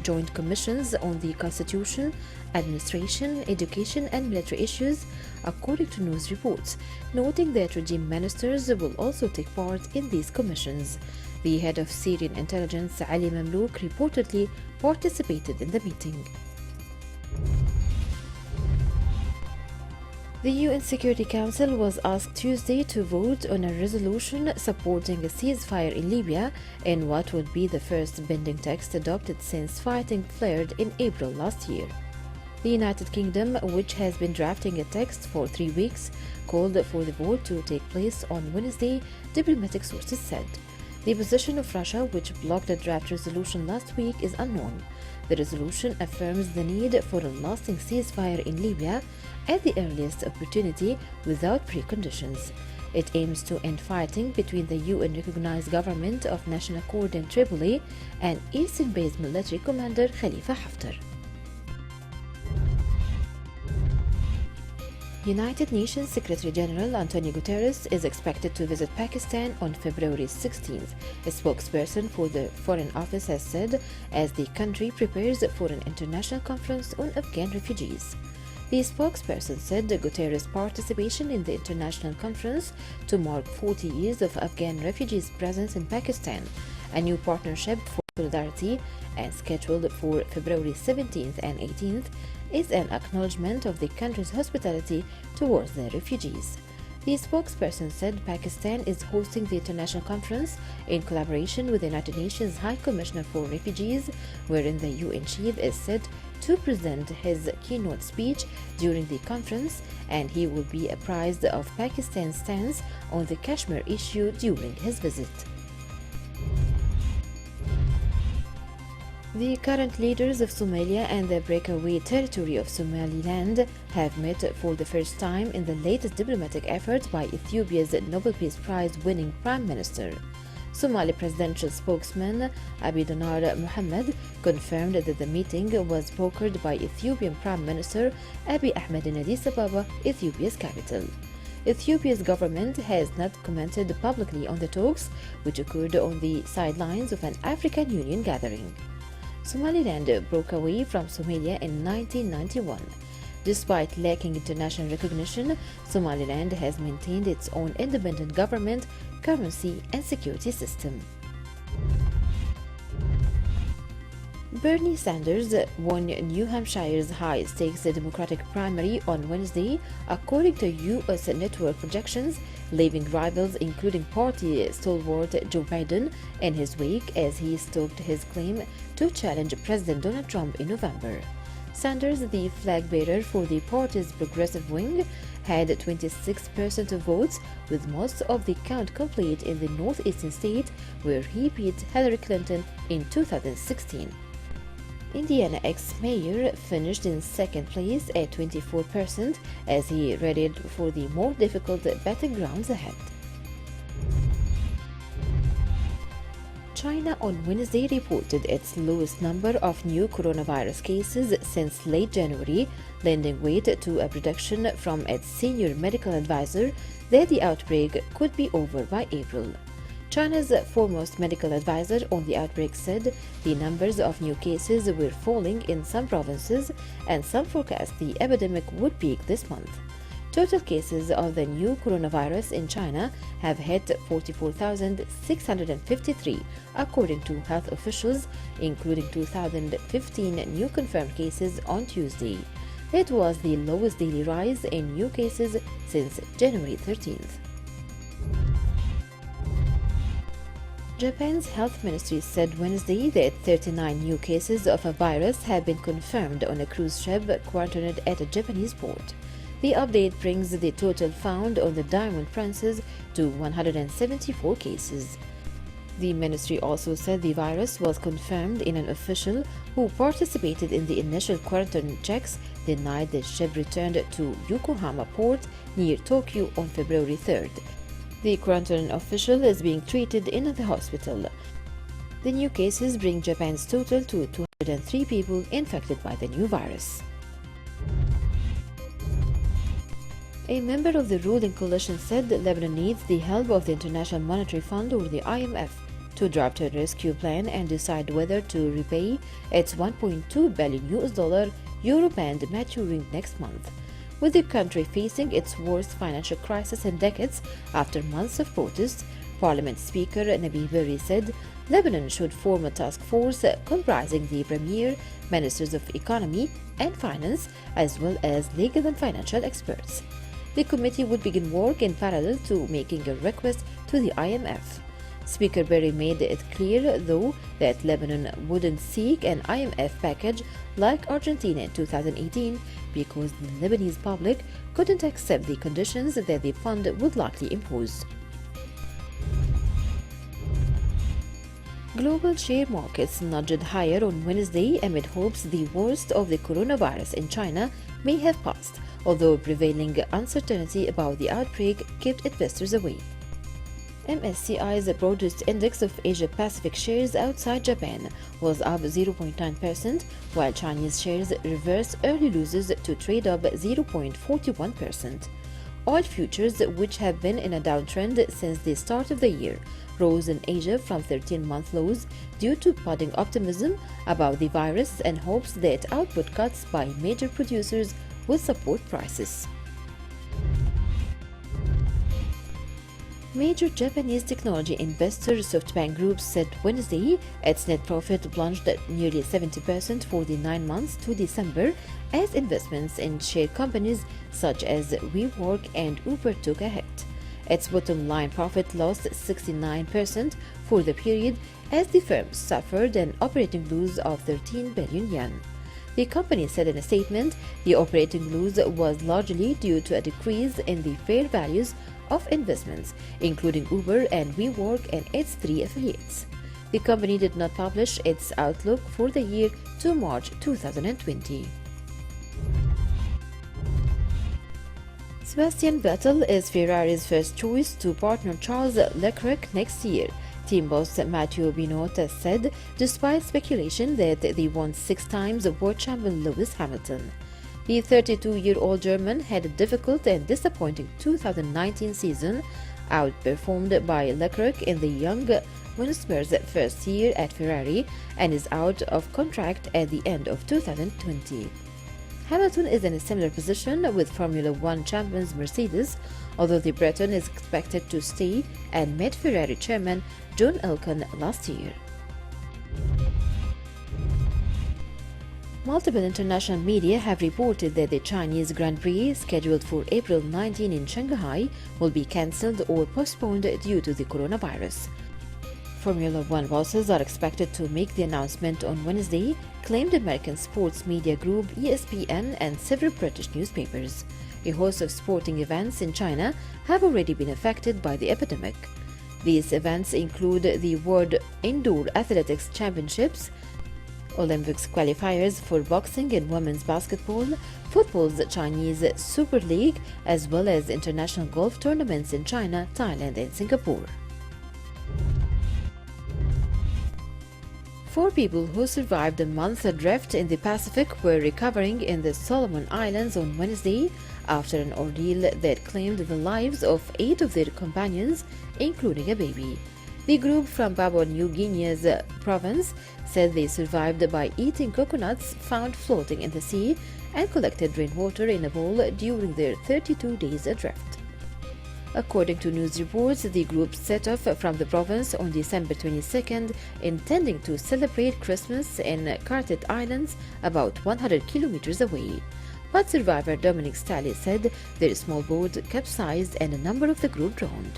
joint commissions on the constitution, administration, education, and military issues, according to news reports, noting that regime ministers will also take part in these commissions. The head of Syrian intelligence, Ali Mamlouk, reportedly participated in the meeting. The UN Security Council was asked Tuesday to vote on a resolution supporting a ceasefire in Libya in what would be the first binding text adopted since fighting flared in April last year. The United Kingdom, which has been drafting a text for 3 weeks, called for the vote to take place on Wednesday, diplomatic sources said. The position of Russia, which blocked the draft resolution last week, is unknown. The resolution affirms the need for a lasting ceasefire in Libya at the earliest opportunity without preconditions. It aims to end fighting between the UN-recognized government of National Accord in Tripoli and eastern-based military commander Khalifa Haftar. United Nations Secretary General Antonio Guterres is expected to visit Pakistan on February 16th, a spokesperson for the Foreign Office has said, as the country prepares for an international conference on Afghan refugees. The spokesperson said Guterres' participation in the international conference to mark 40 years of Afghan refugees' presence in Pakistan, a new partnership for solidarity, and scheduled for February 17th and 18th, is an acknowledgement of the country's hospitality towards the refugees. The spokesperson said Pakistan is hosting the international conference in collaboration with the United Nations High Commissioner for Refugees, wherein the UN chief is said to present his keynote speech during the conference, and he will be apprised of Pakistan's stance on the Kashmir issue during his visit. The current leaders of Somalia and the breakaway territory of Somaliland have met for the first time in the latest diplomatic effort by Ethiopia's Nobel Peace Prize-winning Prime Minister. Somali presidential spokesman Abiy Donar Mohammed confirmed that the meeting was brokered by Ethiopian Prime Minister Abiy Ahmed in Addis Ababa, Ethiopia's capital. Ethiopia's government has not commented publicly on the talks, which occurred on the sidelines of an African Union gathering. Somaliland broke away from Somalia in 1991. Despite lacking international recognition, Somaliland has maintained its own independent government, currency, and security system. Bernie Sanders won New Hampshire's high-stakes Democratic primary on Wednesday, according to U.S. network projections, leaving rivals including party stalwart Joe Biden in his wake as he stoked his claim to challenge President Donald Trump in November. Sanders, the flag-bearer for the party's progressive wing, had 26% of votes, with most of the count complete in the northeastern state where he beat Hillary Clinton in 2016. Indiana ex-mayor finished in second place at 24% as he readied for the more difficult battlegrounds ahead. China on Wednesday reported its lowest number of new coronavirus cases since late January, lending weight to a prediction from its senior medical advisor that the outbreak could be over by April. China's foremost medical advisor on the outbreak said the numbers of new cases were falling in some provinces, and some forecast the epidemic would peak this month. Total cases of the new coronavirus in China have hit 44,653, according to health officials, including 2,015 new confirmed cases on Tuesday. It was the lowest daily rise in new cases since January 13th. Japan's health ministry said Wednesday that 39 new cases of a virus have been confirmed on a cruise ship quarantined at a Japanese port. The update brings the total found on the Diamond Princess to 174 cases. The ministry also said the virus was confirmed in an official who participated in the initial quarantine checks the night the ship returned to Yokohama port near Tokyo on February 3rd. The quarantine official is being treated in the hospital. The new cases bring Japan's total to 203 people infected by the new virus. A member of the ruling coalition said that Lebanon needs the help of the International Monetary Fund or the IMF to draft a rescue plan and decide whether to repay its $1.2 billion euro bond maturing next month. With the country facing its worst financial crisis in decades after months of protests, Parliament Speaker Nabil Berri said Lebanon should form a task force comprising the Premier, Ministers of Economy and Finance, as well as legal and financial experts. The committee would begin work in parallel to making a request to the IMF. Speaker Berri made it clear, though, that Lebanon wouldn't seek an IMF package like Argentina in 2018 because the Lebanese public couldn't accept the conditions that the fund would likely impose. Global share markets nudged higher on Wednesday amid hopes the worst of the coronavirus in China may have passed, although prevailing uncertainty about the outbreak kept investors away. MSCI's broadest index of Asia-Pacific shares outside Japan was up 0.9%, while Chinese shares reversed early losses to trade up 0.41%. Oil futures, which have been in a downtrend since the start of the year, rose in Asia from 13-month lows due to budding optimism about the virus and hopes that output cuts by major producers will support prices. Major Japanese technology investor SoftBank Group said Wednesday its net profit plunged nearly 70% for the 9 months to December as investments in share companies such as WeWork and Uber took a hit. Its bottom line profit lost 69% for the period as the firm suffered an operating loss of 13 billion yen. The company said in a statement the operating loss was largely due to a decrease in the fair values of investments, including Uber and WeWork and its 3 affiliates. The company did not publish its outlook for the year to March 2020. Sebastian Vettel is Ferrari's first choice to partner Charles Leclerc next year, team boss Matteo Binotto said, despite speculation that they want 6 times world champion Lewis Hamilton. The 32-year-old German had a difficult and disappointing 2019 season, outperformed by Leclerc in the young Windsmer's first year at Ferrari, and is out of contract at the end of 2020. Hamilton is in a similar position with Formula One champions Mercedes, although the Briton is expected to stay and met Ferrari chairman John Elkann last year. Multiple international media have reported that the Chinese Grand Prix, scheduled for April 19 in Shanghai, will be cancelled or postponed due to the coronavirus. Formula One bosses are expected to make the announcement on Wednesday, claimed American sports media group ESPN and several British newspapers. A host of sporting events in China have already been affected by the epidemic. These events include the World Indoor Athletics Championships, Olympics qualifiers for boxing and women's basketball, football's Chinese Super League, as well as international golf tournaments in China, Thailand, and Singapore. 4 people who survived a month adrift in the Pacific were recovering in the Solomon Islands on Wednesday after an ordeal that claimed the lives of 8 of their companions, including a baby. The group from Papua New Guinea's province said they survived by eating coconuts found floating in the sea and collected rainwater in a bowl during their 32 days adrift. According to news reports, the group set off from the province on December 22nd, intending to celebrate Christmas in Carteret Islands, about 100 kilometers away. But survivor Dominic Staley said their small boat capsized and a number of the group drowned.